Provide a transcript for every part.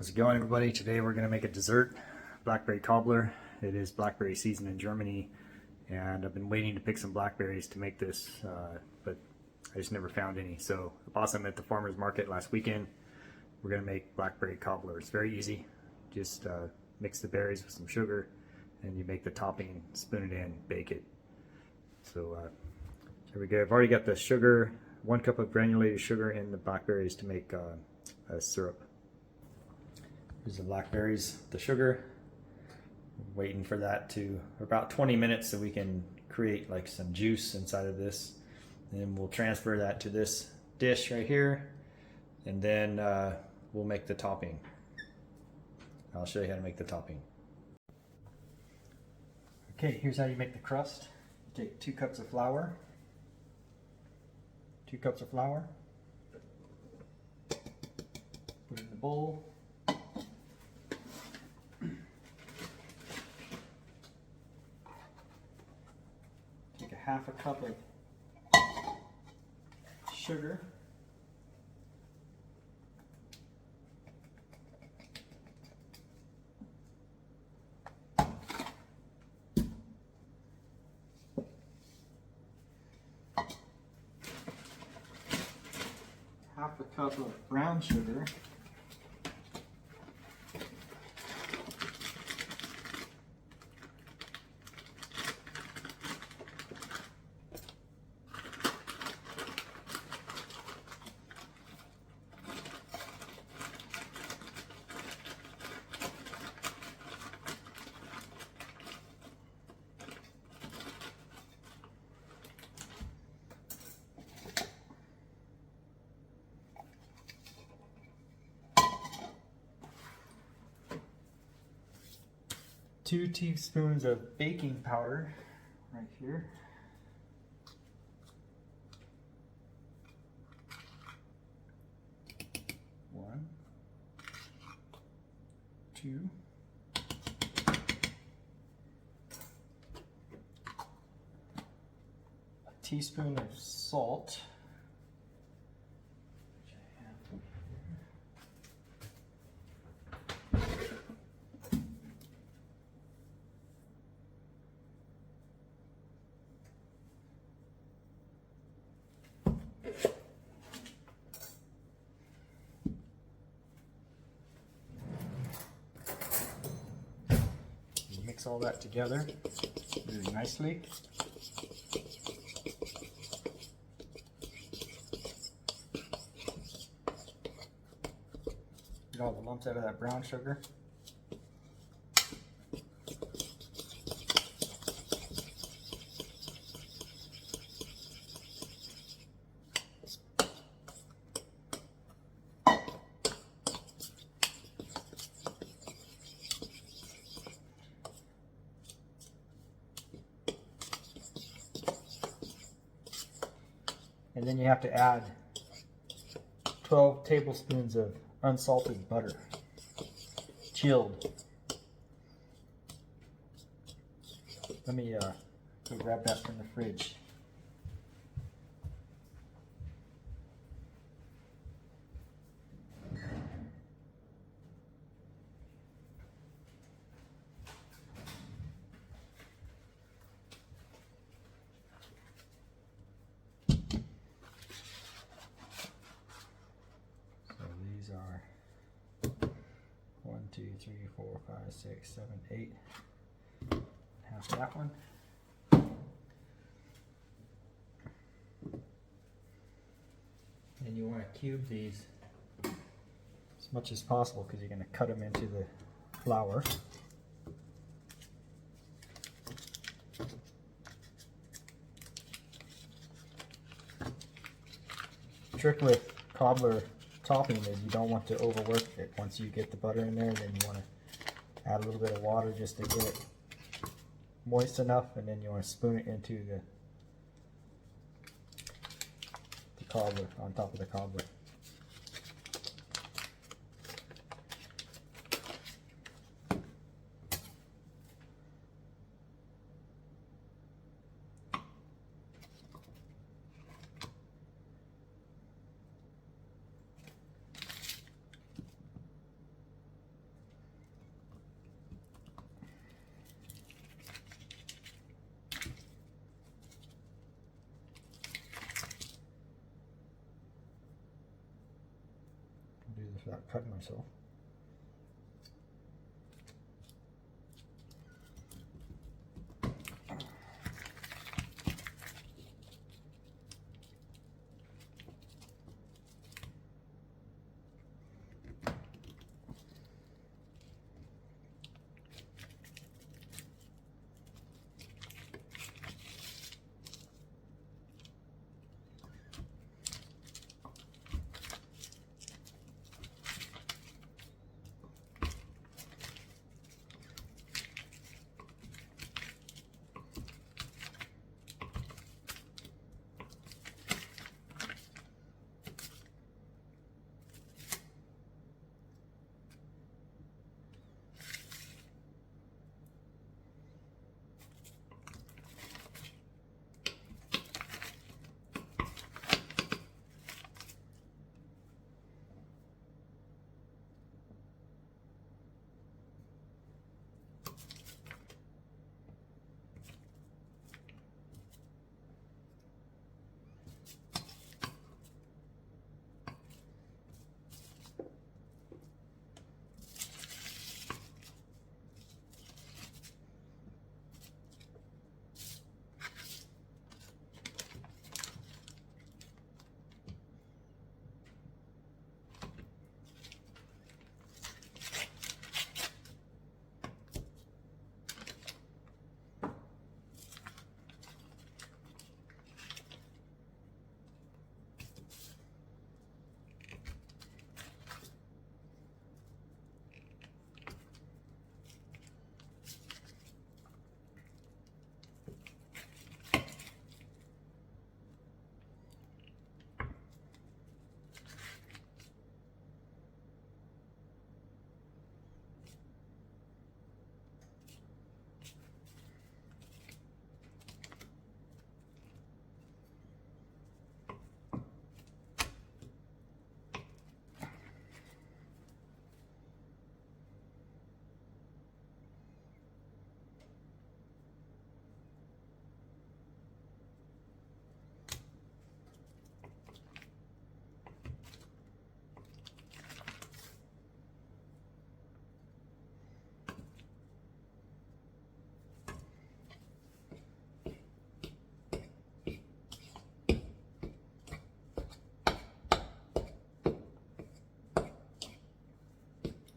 How's it going, everybody? Today we're going to make a dessert, Blackberry Cobbler. It is blackberry season in Germany, and I've been waiting to pick some blackberries to make this, but I just never found any. So I bought some at the farmer's market last weekend. We're going to make Blackberry Cobbler. It's very easy. Just mix the berries with some sugar, and you make the topping, spoon it in, bake it. So here we go. I've already got the sugar, 1 cup of granulated sugar in the blackberries to make a syrup. Here's the blackberries, the sugar. I'm waiting for that to about 20 minutes so we can create like some juice inside of this. And then we'll transfer that to this dish right here, and then we'll make the topping. I'll show you how to make the topping. Okay, here's how you make the crust. You take 2 cups of flour. 2 cups of flour. Put it in the bowl. Take a 1/2 cup of sugar. Half a cup of brown sugar. Two teaspoons of baking powder right here. One, 2. A teaspoon of salt. Mix all that together really nicely. Get all the lumps out of that brown sugar. And then you have to add 12 tablespoons of unsalted butter, chilled. Let me go grab that from the fridge. Are 1, 2, 3, 4, 5, 6, 7, 8. Half that one. And you want to cube these as much as possible because you're going to cut them into the flour. The trick with cobbler topping is you don't want to overwork it. Once you get the butter in there, then you want to add a little bit of water just to get it moist enough, and then you want to spoon it into the cobbler, on top of the cobbler. this without cutting myself.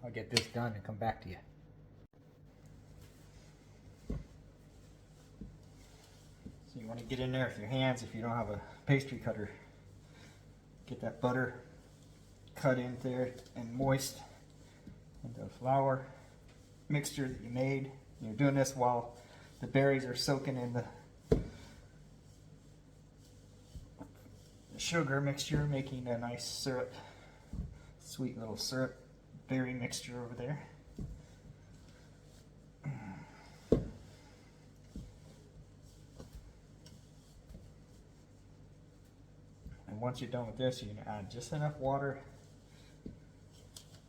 I'll get this done and come back to you. So you want to get in there with your hands if you don't have a pastry cutter. Get that butter cut in there and moist into the flour mixture that you made. You're doing this while the berries are soaking in the sugar mixture, making a nice syrup, sweet little syrup berry mixture over there. And once you're done with this, you're going to add just enough water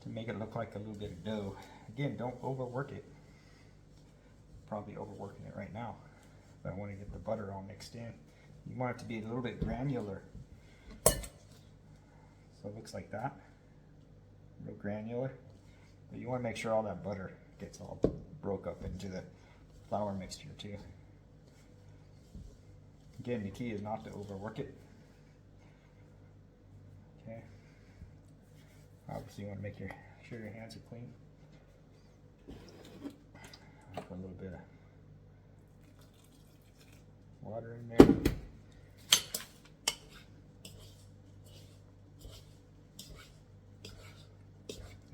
to make it look like a little bit of dough. Again, don't overwork it. Probably overworking it right now, but I want to get the butter all mixed in. You want it to be a little bit granular. So it looks like that, real granular. But you want to make sure all that butter gets all broke up into the flour mixture too. Again, the key is not to overwork it. Okay. Obviously, you want to make sure your hands are clean. I'll put a little bit of water in there.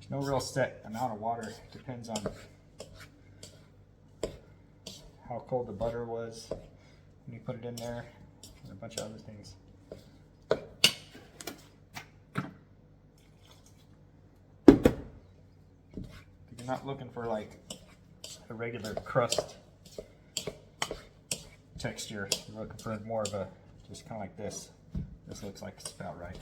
No real set amount of water. It depends on how cold the butter was when you put it in there, and a bunch of other things. You're not looking for like a regular crust texture. You're looking for more of a, just kind of like this. This looks like it's about right.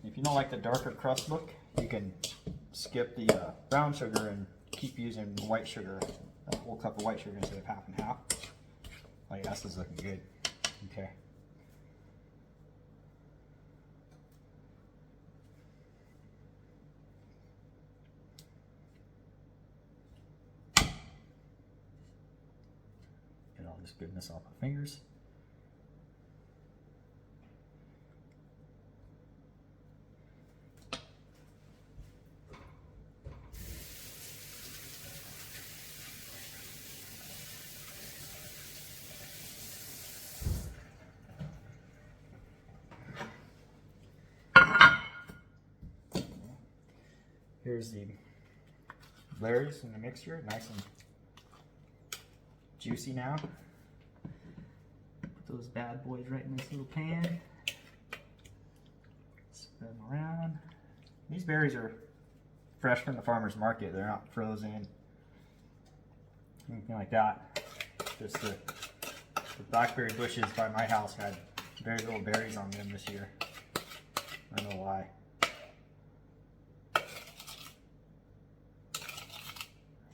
If you don't like the darker crust look, you can skip the brown sugar and keep using white sugar, a whole cup of white sugar instead of half and half. Like, this is looking good. Okay. Just getting this off my fingers. Here's the berries in the mixture, nice and juicy now. Put those bad boys right in this little pan. Spread them around. These berries are fresh from the farmer's market. They're not frozen, anything like that. Just the blackberry bushes by my house had very little berries on them this year. I don't know why.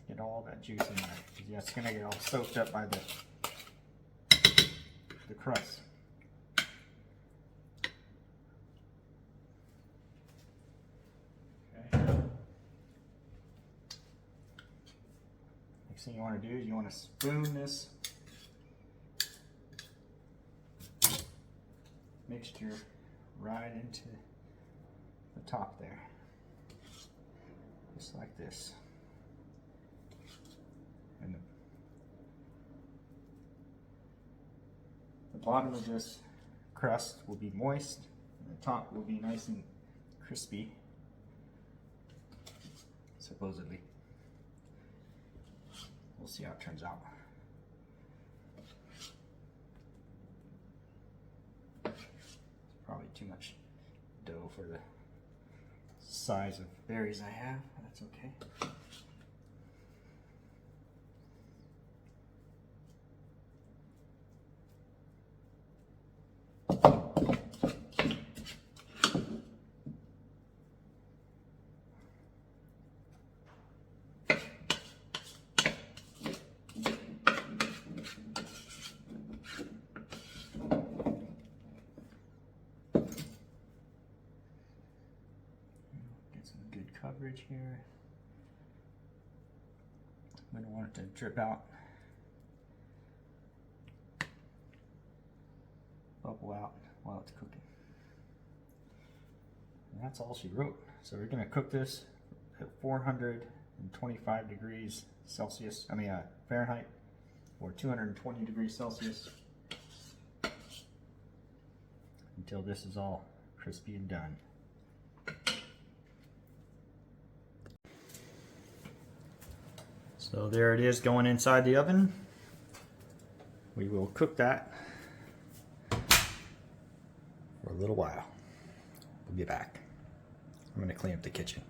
Get all that juice in there. Yeah, it's gonna get all soaked up by the crust. Okay. Next thing you want to do is you want to spoon this mixture right into the top there, just like this. And the bottom of this crust will be moist, and the top will be nice and crispy, supposedly. We'll see how it turns out. It's probably too much dough for the size of berries I have, but that's okay. Coverage here. We don't want it to drip out, bubble out while it's cooking. And that's all she wrote. So we're going to cook this at 425 degrees Celsius, Fahrenheit, or 220 degrees Celsius until this is all crispy and done. So there it is going inside the oven. We will cook that for a little while. We'll be back. I'm going to clean up the kitchen.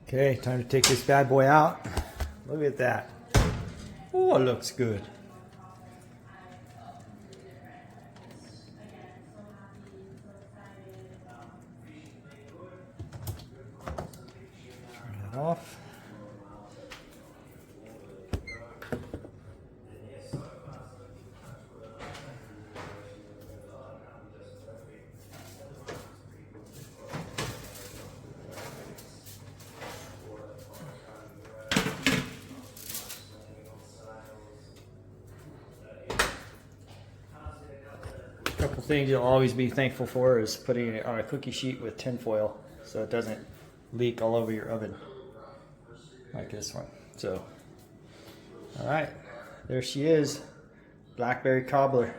Okay, time to take this bad boy out. Look at that. Oh, it looks good. Off. A couple things you'll always be thankful for is putting it on a cookie sheet with tin foil so it doesn't leak all over your oven. Like this one. So, all right, there she is, Blackberry Cobbler.